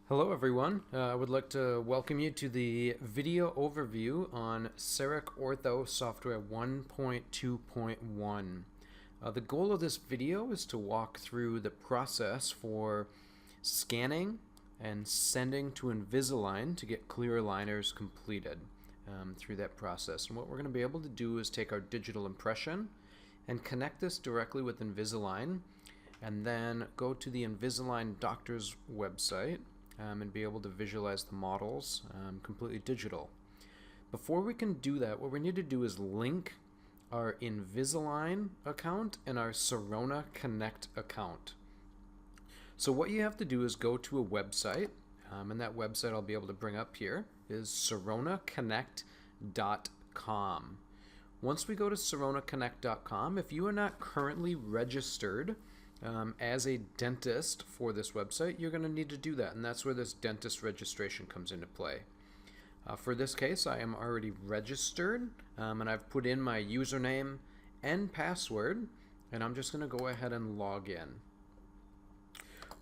Hello everyone, I would like to welcome you to the video overview on CEREC Ortho Software 1.2.1. The goal of this video is to walk through the process for scanning and sending to Invisalign to get clear aligners completed through that process. And what we're going to be able to do is take our digital impression and connect this directly with Invisalign, and then go to the Invisalign doctor's website and be able to visualize the models completely digital. Before we can do that, what we need to do is link our Invisalign account and our Sirona Connect account. So what you have to do is go to a website, and that website I'll be able to bring up here is SironaConnect.com. Once we go to SironaConnect.com, if you are not currently registered as a dentist for this website, you're going to need to do that, and that's where this dentist registration comes into play. For this case, I am already registered, and I've put in my username and password, and I'm just going to go ahead and log in.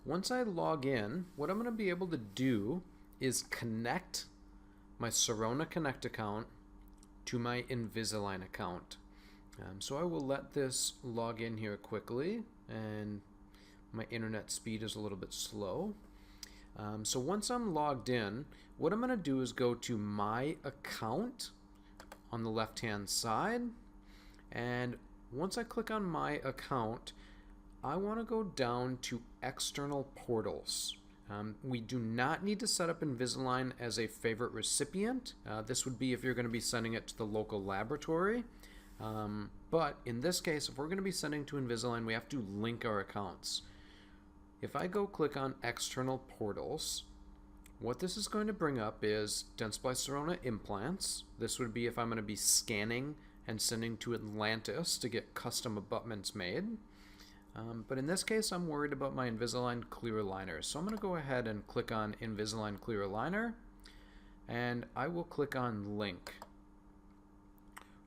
Once I log in, what I'm going to be able to do is connect my Sirona Connect account to my Invisalign account. So I will let this log in here quickly, and my internet speed is a little bit slow. So once I'm logged in, what I'm going to do is go to my account on the left hand side, and once I click on my account, I want to go down to external portals. We do not need to set up Invisalign as a favorite recipient. This would be if you're going to be sending it to the local laboratory. But in this case, if we're going to be sending to Invisalign, we have to link our accounts. If I go click on external portals, what this is going to bring up is Dentsply Sirona implants. This would be if I'm going to be scanning and sending to Atlantis to get custom abutments made. But in this case, I'm worried about my Invisalign clear aligners. So I'm going to go ahead and click on Invisalign clear aligner, and I will click on link.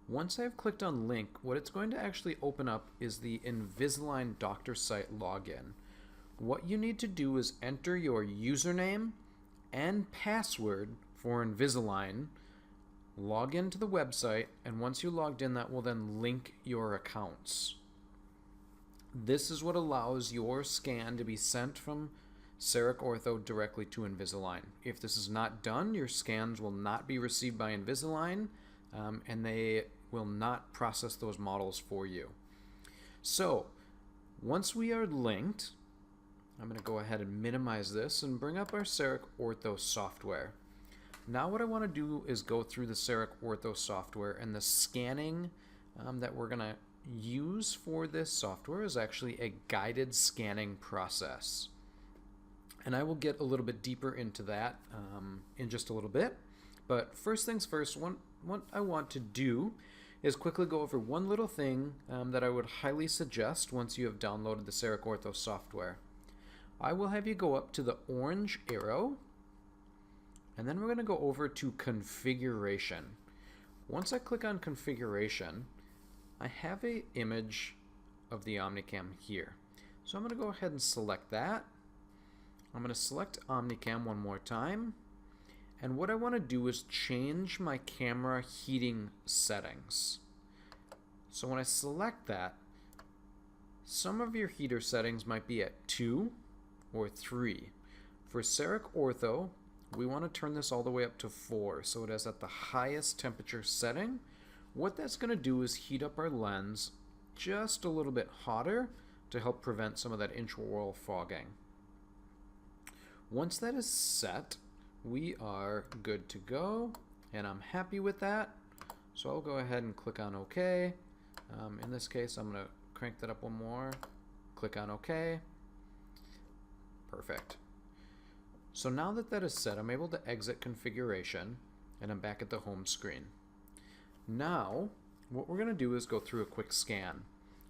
Once I've clicked on link, what it's going to actually open up is the Invisalign doctor site login. What you need to do is enter your username and password for Invisalign, log into the website, and once you're logged in, that will then link your accounts. This is what allows your scan to be sent from CEREC Ortho directly to Invisalign. If this is not done, your scans will not be received by Invisalign, and they will not process those models for you. So once we are linked, I'm going to go ahead and minimize this and bring up our CEREC Ortho software. Now what I want to do is go through the CEREC Ortho software, and the scanning that we're going to use for this software is actually a guided scanning process. And I will get a little bit deeper into that in just a little bit. But first things first, what I want to do is quickly go over one little thing that I would highly suggest once you have downloaded the CEREC Ortho software. I will have you go up to the orange arrow, and then we're going to go over to configuration. Once I click on configuration, I have an image of the Omnicam here. So I'm going to go ahead and select that. I'm going to select Omnicam one more time. And what I want to do is change my camera heating settings. So when I select that, some of your heater settings might be at 2 or 3. For CEREC Ortho, we want to turn this all the way up to 4, so it is at the highest temperature setting. What that's going to do is heat up our lens just a little bit hotter to help prevent some of that intraoral fogging. Once that is set, we are good to go, and I'm happy with that. So I'll go ahead and click on OK. In this case, I'm going to crank that up one more, click on OK. Perfect. So now that that is set, I'm able to exit configuration, and I'm back at the home screen. Now, what we're going to do is go through a quick scan.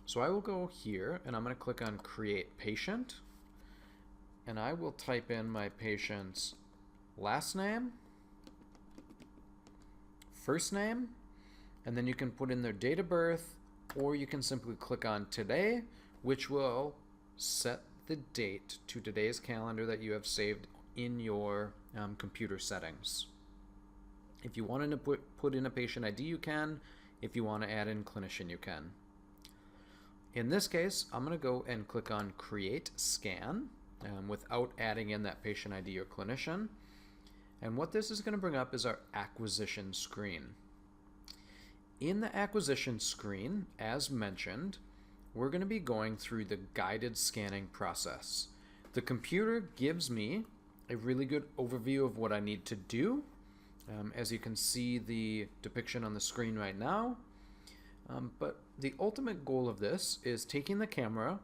So I will go here, and I'm going to click on Create Patient, and I will type in my patient's last name, first name, and then you can put in their date of birth, or you can simply click on Today, which will set the date to today's calendar that you have saved in your computer settings. If you want to put in a patient ID, you can. If you want to add in clinician, you can. In this case, I'm going to go and click on Create Scan without adding in that patient ID or clinician. And what this is going to bring up is our acquisition screen. In the acquisition screen, as mentioned, we're going to be going through the guided scanning process. The computer gives me a really good overview of what I need to do. As you can see the depiction on the screen right now. But the ultimate goal of this is taking the camera,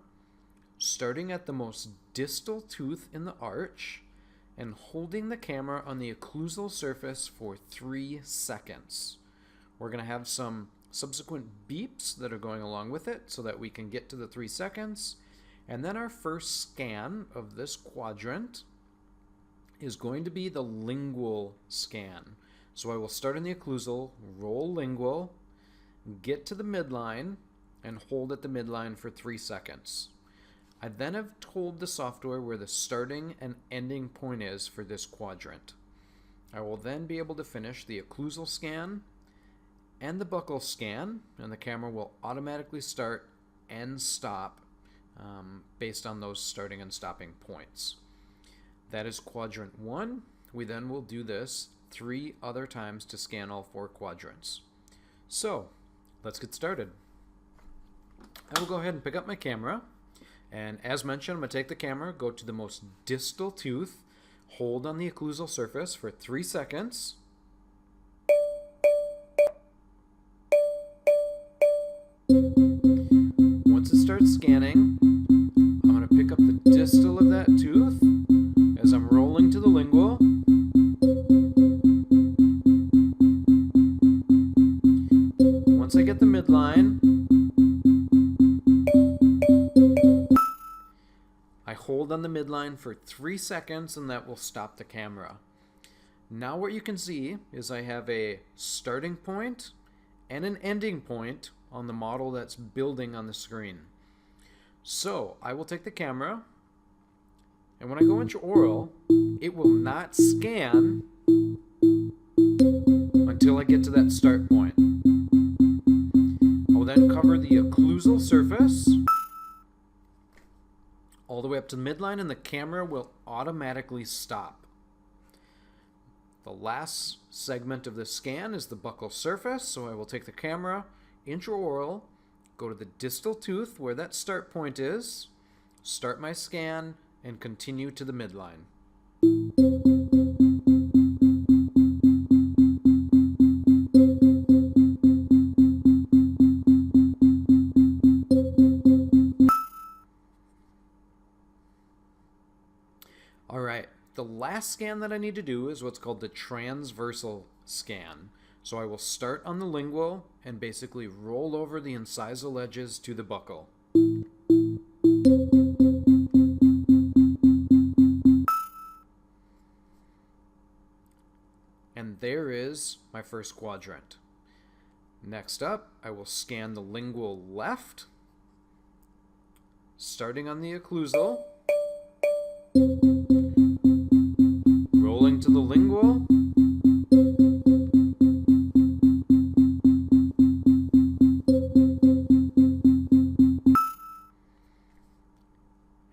starting at the most distal tooth in the arch, and holding the camera on the occlusal surface for 3 seconds. We're going to have some subsequent beeps that are going along with it so that we can get to the 3 seconds. And then our first scan of this quadrant is going to be the lingual scan. So I will start in the occlusal, roll lingual, get to the midline, and hold at the midline for 3 seconds. I then have told the software where the starting and ending point is for this quadrant. I will then be able to finish the occlusal scan and the buccal scan, and the camera will automatically start and stop based on those starting and stopping points. That is quadrant 1. We then will do this 3 other times to scan all 4 quadrants. So, let's get started. I will go ahead and pick up my camera, and as mentioned, I'm going to take the camera, go to the most distal tooth, hold on the occlusal surface for 3 seconds. Once it starts scanning, I'm going to pick up the distal of that tooth as I'm rolling to the lingual. Once I get the midline, I hold on the midline for 3 seconds, and that will stop the camera. Now what you can see is I have a starting point and an ending point on the model that's building on the screen. So I will take the camera, and when I go intraoral, it will not scan until I get to that start point. I will then cover the occlusal surface all the way up to the midline, and the camera will automatically stop. The last segment of the scan is the buccal surface, so I will take the camera intraoral, go to the distal tooth where that start point is, start my scan, and continue to the midline. All right, the last scan that I need to do is what's called the transversal scan. So I will start on the lingual and basically roll over the incisal edges to the buccal. And there is my first quadrant. Next up, I will scan the lingual left, starting on the occlusal, rolling to the lingual,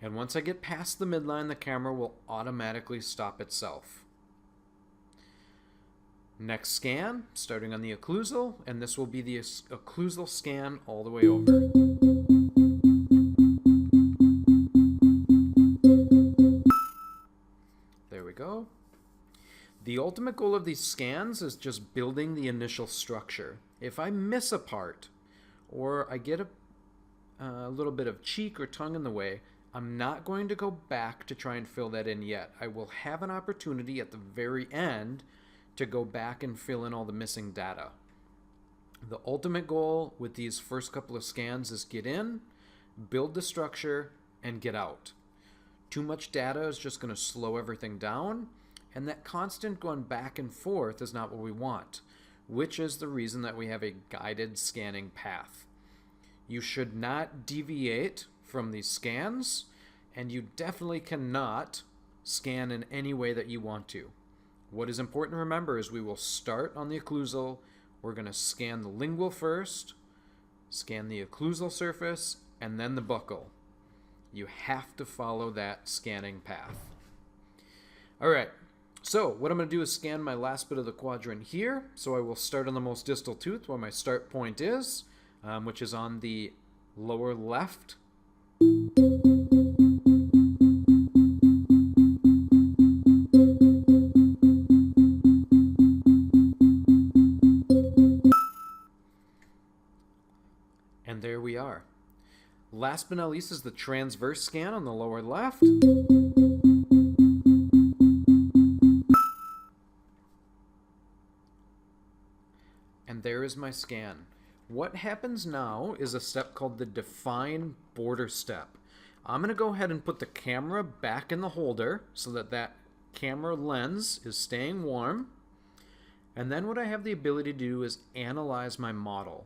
and once I get past the midline, the camera will automatically stop itself. Next scan, starting on the occlusal, and this will be the occlusal scan all the way over. There we go. The ultimate goal of these scans is just building the initial structure. If I miss a part, or I get a little bit of cheek or tongue in the way, I'm not going to go back to try and fill that in yet. I will have an opportunity at the very end to go back and fill in all the missing data. The ultimate goal with these first couple of scans is get in, build the structure, and get out. Too much data is just going to slow everything down, and that constant going back and forth is not what we want, which is the reason that we have a guided scanning path. You should not deviate from these scans, and you definitely cannot scan in any way that you want to. What is important to remember is we will start on the occlusal. We're going to scan the lingual first, scan the occlusal surface, and then the buccal. You have to follow that scanning path. All right, so what I'm going to do is scan my last bit of the quadrant here. So I will start on the most distal tooth where my start point is, which is on the lower left. And there we are. Last but not least is the transverse scan on the lower left. And there is my scan. What happens now is a step called the define border step. I'm going to go ahead and put the camera back in the holder so that that camera lens is staying warm. And then what I have the ability to do is analyze my model.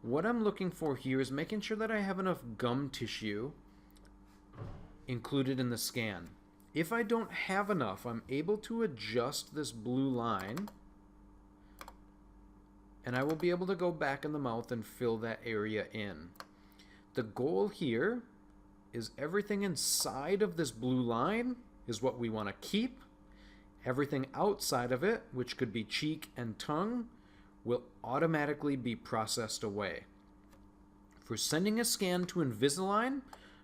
What I'm looking for here is making sure that I have enough gum tissue included in the scan. If I don't have enough, I'm able to adjust this blue line, and I will be able to go back in the mouth and fill that area in. The goal here is everything inside of this blue line is what we want to keep. Everything outside of it, which could be cheek and tongue, will automatically be processed away. For sending a scan to Invisalign,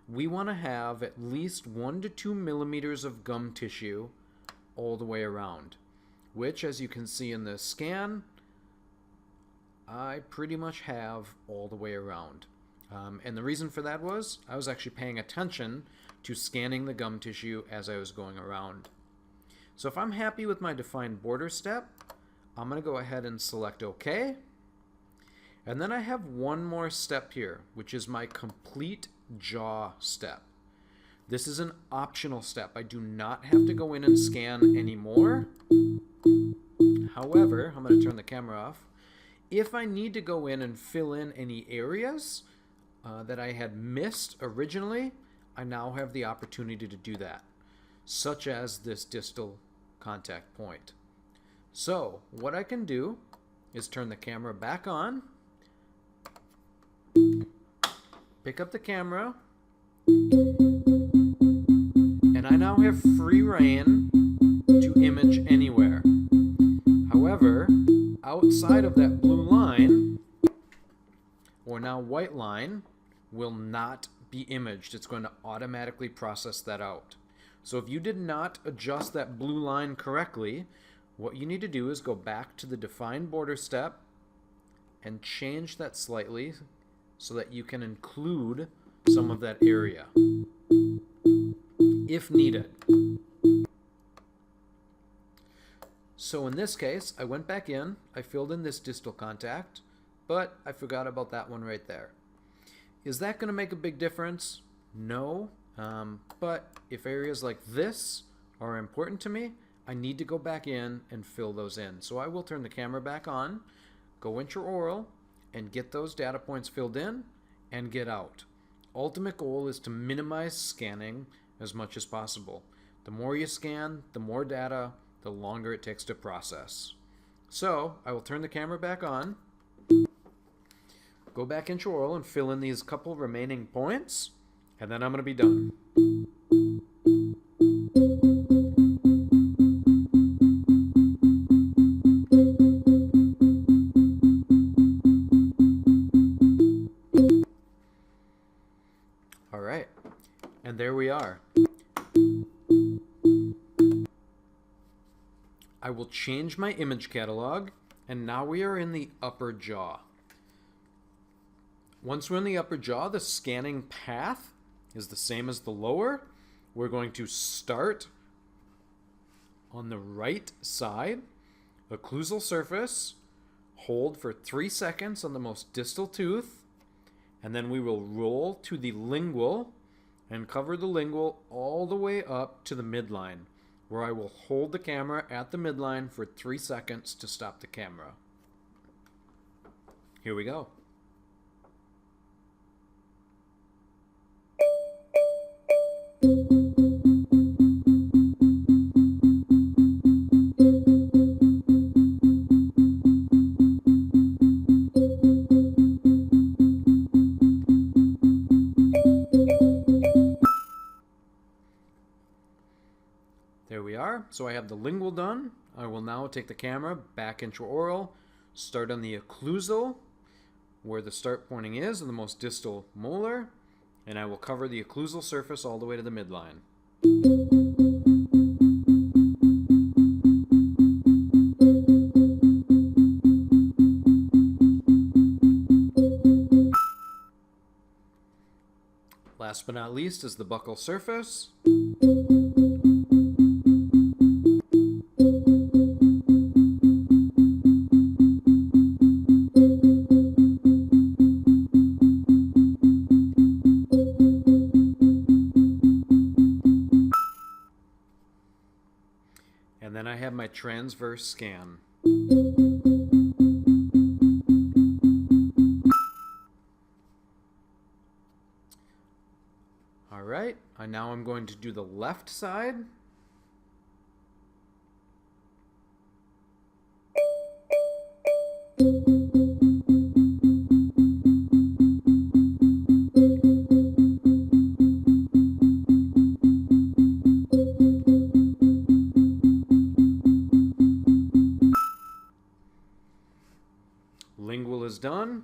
we want to have at least 1 to 2 millimeters of gum tissue all the way around, which, as you can see in this scan, I pretty much have all the way around. And the reason for that was I was actually paying attention to scanning the gum tissue as I was going around. So if I'm happy with my defined border step, I'm going to go ahead and select OK. And then I have one more step here, which is my complete jaw step. This is an optional step. I do not have to go in and scan anymore. However, I'm going to turn the camera off. If I need to go in and fill in any areas that I had missed originally, I now have the opportunity to do that, such as this distal contact point. So what I can do is turn the camera back on, pick up the camera, and I now have free reign to image anywhere. However, outside of that blue line, or now white line, will not be imaged. It's going to automatically process that out. So if you did not adjust that blue line correctly, what you need to do is go back to the define border step and change that slightly so that you can include some of that area if needed. So in this case, I went back in, I filled in this distal contact, but I forgot about that one right there. Is that going to make a big difference? No, but if areas like this are important to me, I need to go back in and fill those in. So I will turn the camera back on, go intraoral, and get those data points filled in and get out. Ultimate goal is to minimize scanning as much as possible. The more you scan, the more data, the longer it takes to process. So I will turn the camera back on, go back intraoral and fill in these couple remaining points, and then I'm going to be done. All right, and there we are. I will change my image catalog, and now we are in the upper jaw. Once we're in the upper jaw, the scanning path is the same as the lower. We're going to start on the right side, occlusal surface, hold for 3 seconds on the most distal tooth, and then we will roll to the lingual and cover the lingual all the way up to the midline, where I will hold the camera at the midline for 3 seconds to stop the camera. Here we go. There we are. So I have the lingual done. I will now take the camera back intraoral, start on the occlusal, where the start pointing is, and the most distal molar, and I will cover the occlusal surface all the way to the midline. Last but not least is the buccal surface. And then I have my transverse scan. All right, now I'm going to do the left side. Lingual is done.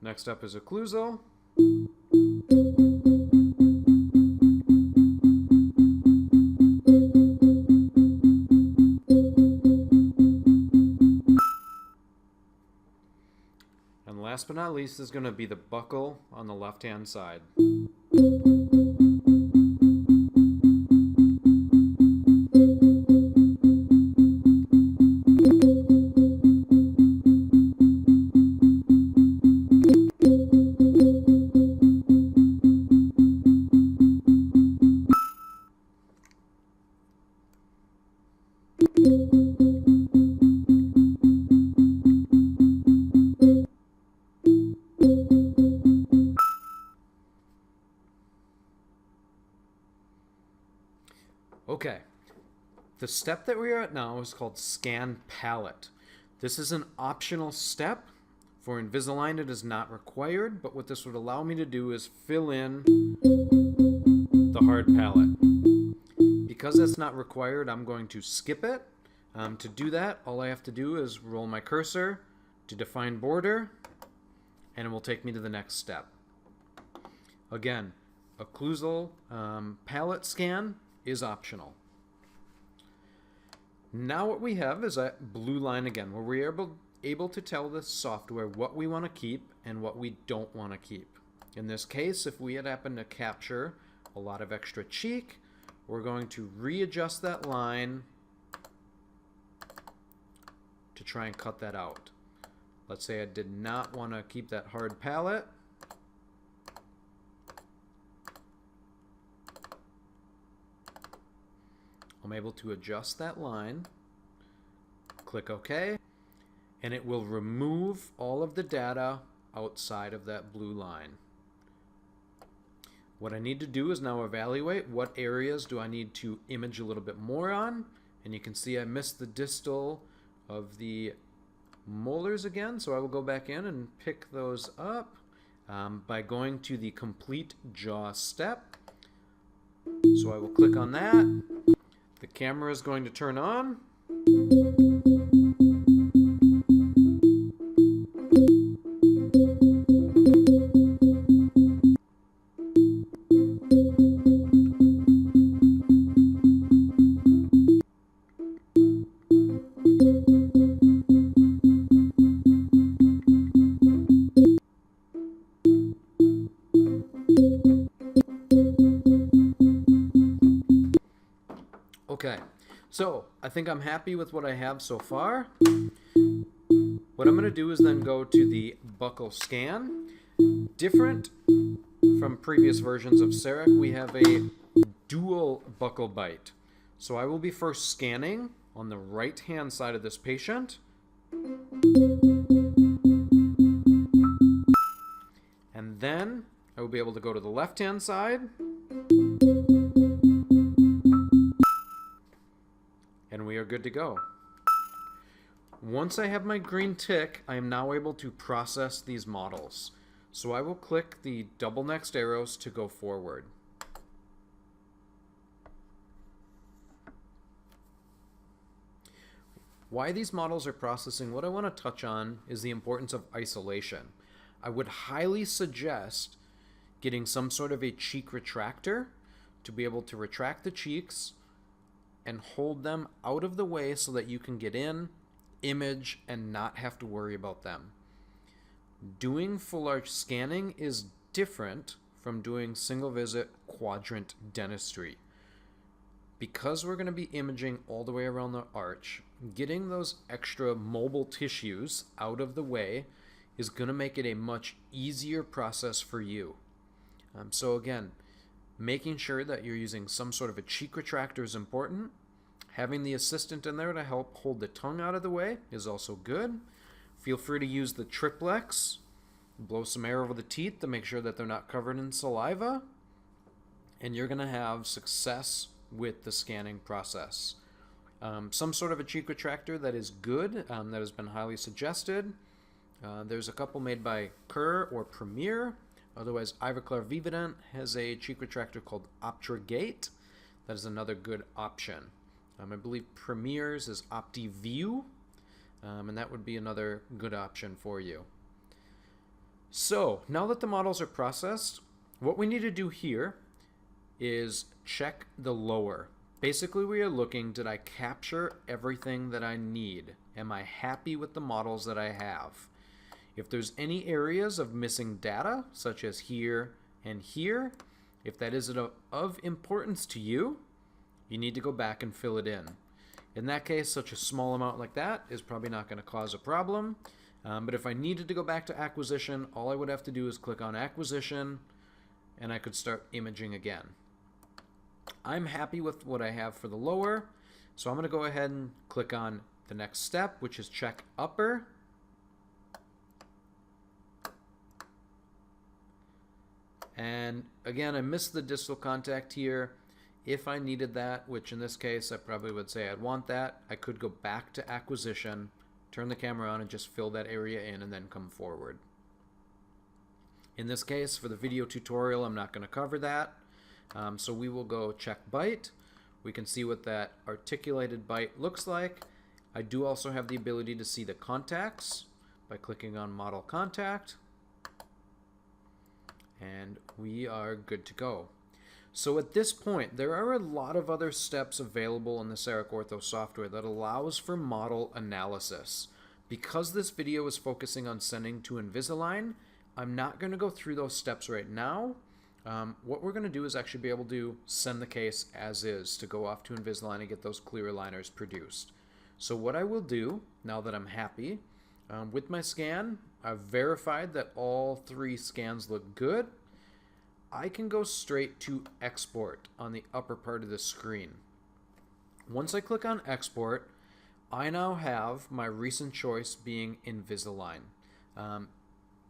Next up is occlusal. And last but not least is going to be the buccal on the left-hand side. Okay, the step that we are at now is called scan palette. This is an optional step. For Invisalign, it is not required, but what this would allow me to do is fill in the hard palette. Because that's not required, I'm going to skip it. To do that, all I have to do is roll my cursor to define border, and it will take me to the next step. Again, occlusal palette scan is optional. Now what we have is a blue line again, where we're able to tell the software what we want to keep and what we don't want to keep. In this case, if we had happened to capture a lot of extra cheek, we're going to readjust that line to try and cut that out. Let's say I did not want to keep that hard palette. I'm able to adjust that line, click OK, and it will remove all of the data outside of that blue line. What I need to do is now evaluate what areas do I need to image a little bit more on, and you can see I missed the distal of the molars again, so I will go back in and pick those up by going to the complete jaw step. So I will click on that. The camera is going to turn on. Okay, so I think I'm happy with what I have so far. What I'm going to do is then go to the buccal scan. Different from previous versions of CEREC, we have a dual buccal bite. So I will be first scanning on the right-hand side of this patient. And then I will be able to go to the left-hand side. And we are good to go. Once I have my green tick, I am now able to process these models. So I will click the double next arrows to go forward. Why these models are processing, what I want to touch on is the importance of isolation. I would highly suggest getting some sort of a cheek retractor to be able to retract the cheeks and hold them out of the way so that you can get in, image, and not have to worry about them. Doing full arch scanning is different from doing single visit quadrant dentistry. Because we're going to be imaging all the way around the arch, getting those extra mobile tissues out of the way is going to make it a much easier process for you. So again, making sure that you're using some sort of a cheek retractor is important. Having the assistant in there to help hold the tongue out of the way is also good. Feel free to use the triplex. Blow some air over the teeth to make sure that they're not covered in saliva. And you're going to have success with the scanning process. Some sort of a cheek retractor that is good, that has been highly suggested. There's a couple made by Kerr or Premier. Otherwise, Ivoclar Vivadent has a cheek retractor called Optragate. That is another good option. I believe Premier's is OptiView, and that would be another good option for you. So, now that the models are processed, what we need to do here is check the lower. Basically, we are looking, did I capture everything that I need? Am I happy with the models that I have? If there's any areas of missing data, such as here and here, if that is of importance to you, you need to go back and fill it in. In that case, such a small amount like that is probably not going to cause a problem. But if I needed to go back to acquisition, all I would have to do is click on acquisition, and I could start imaging again. I'm happy with what I have for the lower, so I'm going to go ahead and click on the next step, which is check upper. And again, I missed the distal contact here. If I needed that, which in this case I probably would say I'd want that, I could go back to acquisition, turn the camera on, and just fill that area in and then come forward. In this case, for the video tutorial, I'm not going to cover that. So we will go check bite. We can see what that articulated bite looks like. I do also have the ability to see the contacts by clicking on model contact. And we are good to go. So at this point, there are a lot of other steps available in the CEREC Ortho software that allows for model analysis. Because this video is focusing on sending to Invisalign, I'm not going to go through those steps right now. What we're going to do is actually be able to send the case as is to go off to Invisalign and get those clear aligners produced. So what I will do, now that I'm happy, with my scan, I've verified that all 3 scans look good. I can go straight to export on the upper part of the screen. Once I click on export, I now have my recent choice being Invisalign.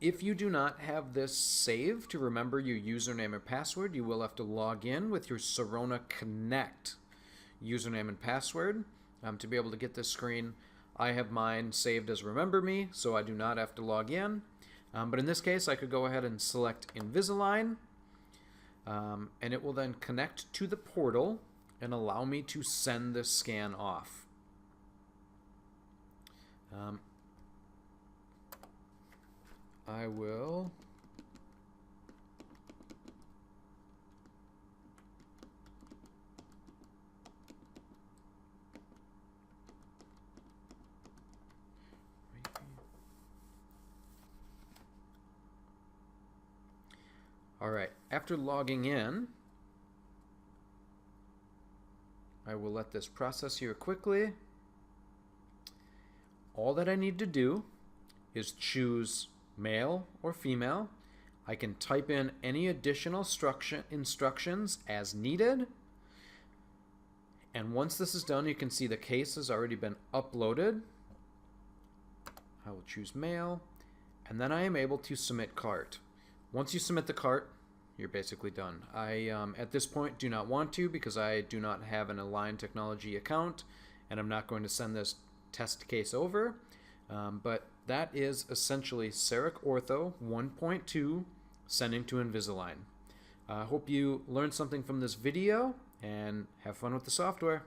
If you do not have this saved to remember your username and password, you will have to log in with your Sirona Connect username and password to be able to get this screen. I have mine saved as Remember Me, so I do not have to log in. But in this case, I could go ahead and select Invisalign, and it will then connect to the portal and allow me to send this scan off. I will Alright, after logging in, I will let this process here quickly. All that I need to do is choose male or female. I can type in any additional instructions as needed. And once this is done, you can see the case has already been uploaded. I will choose male, and then I am able to submit cart. Once you submit the cart, you're basically done. I, at this point, do not want to because I do not have an Align Technology account, and I'm not going to send this test case over. But that is essentially CEREC Ortho 1.2 sending to Invisalign. I hope you learned something from this video and have fun with the software.